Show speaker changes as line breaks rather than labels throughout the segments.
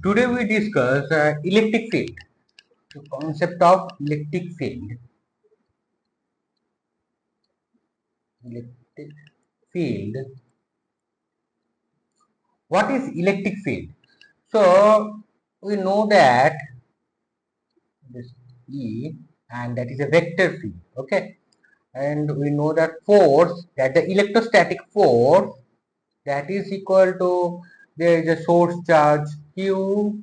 Today we discuss electric field, the concept of electric field. Electric field. What is electric field? So we know that this E and that is a vector field. Okay, and we know that force, that the electrostatic force, that is equal to, there is a source charge Q.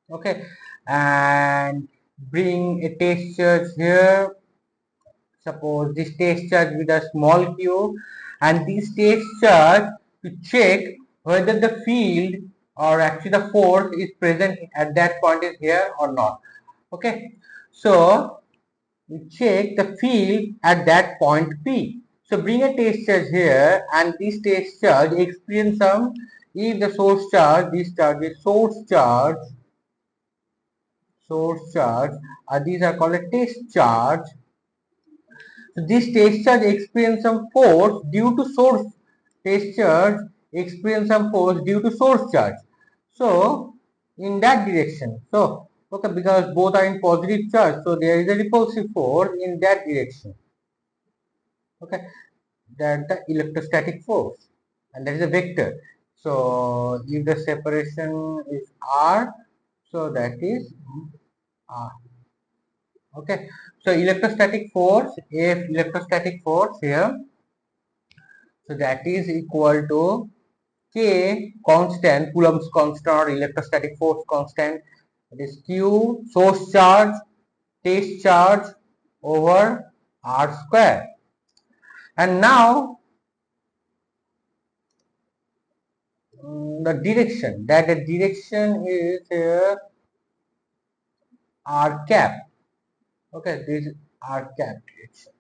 Okay, and bring a test charge here. Suppose this test charge with a small q, and this test charge to check whether the field or actually the force is present at that point is here or not. Okay, so we check the field at that point P. So bring a test charge here, and this test charge experience some, if the source charge, this charge is source charge, these are called a test charge. So this test charge experience some force due to source. Test charge experience some force due to source charge. So in that direction. So okay, because both are in positive charge, so there is a repulsive force in that direction. Okay, that the electrostatic force, and that is a vector. So if the separation is r, so that is r. Okay, so electrostatic force, if electrostatic force here, so that is equal to K constant, Coulomb's constant or electrostatic force constant, that is Q source charge, test charge over R square. And now the direction, that the direction is here R cap. Okay, this is R cap direction.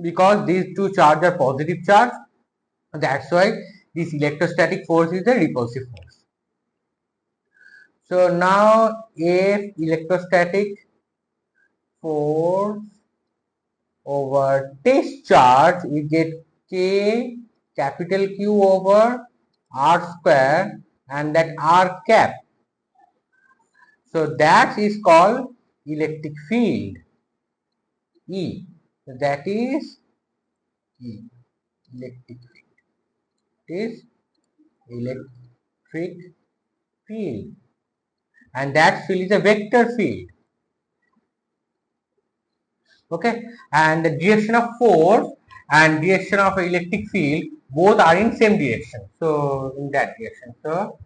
Because these two charges are positive charge, that's why this electrostatic force is the repulsive force. So now if electrostatic force over test charge, we get K capital Q over R square, and that R cap. So that is called electric field, E. So that is E, electric field. It is electric field, and that field is a vector field. Okay, and the direction of force and direction of electric field both are in same direction. So in that direction, so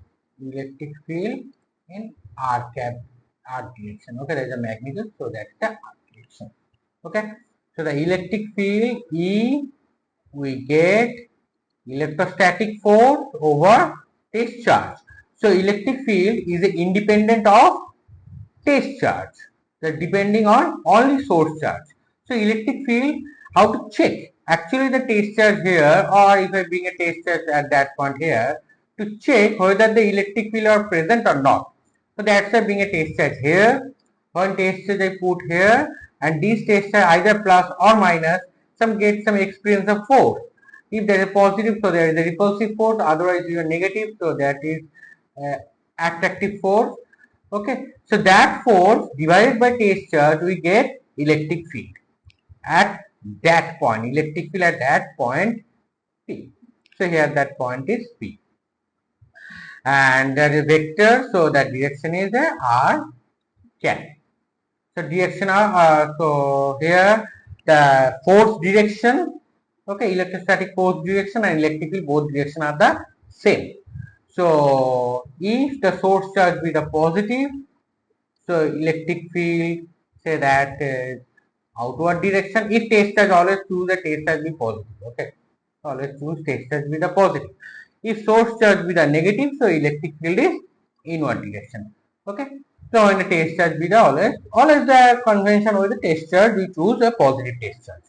electric field in r cap, r direction. Okay, there is a magnitude, so that's the r direction. Okay, so the electric field E, we get electrostatic force over test charge. So electric field is independent of test charge, that depending on only source charge. So electric field, how to check? Actually the test charge here, or if I bring a test charge at that point here, to check whether the electric field are present or not. So that's why I bring a test charge here, one test charge I put here, and these test charge either plus or minus, some get some experience of force. If there is a positive, so there is a repulsive force, otherwise you are negative, so that is attractive force. Okay, so that force divided by test charge, we get electric field at that point, electric field at that point P. So here that point is P, and there is a vector, so that direction is R cap. So direction are so here the force direction, okay, electrostatic force direction and electric field both direction are the same. So if the source charge be the positive, so electric field, say that outward direction. If test charge, always choose the test charge be positive. Okay, always choose test charge be the positive. If source charge be the negative, so electric field is inward direction. Okay, so when the test charge be the always the convention with the test charge, we choose a positive test charge.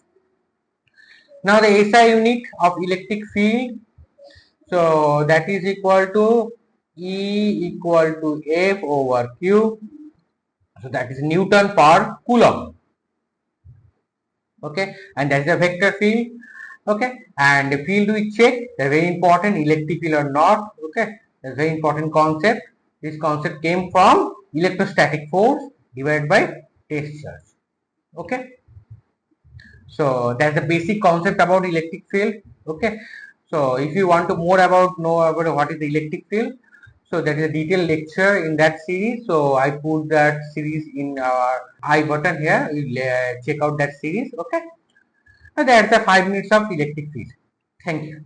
Now the SI unit of electric field, so that is equal to E equal to F over Q. So that is Newton per Coulomb. Okay, and that is a vector field. Okay, and the field we check, the very important, electric field or not. Okay, that's very important concept. This concept came from electrostatic force divided by test charge. Okay. So that's the basic concept about electric field. Okay. So if you want to know about what is the electric field, so that is a detailed lecture in that series. So I put that series in our I button here. You check out that series. Okay. So that's the 5 minutes of electric field. Thank you.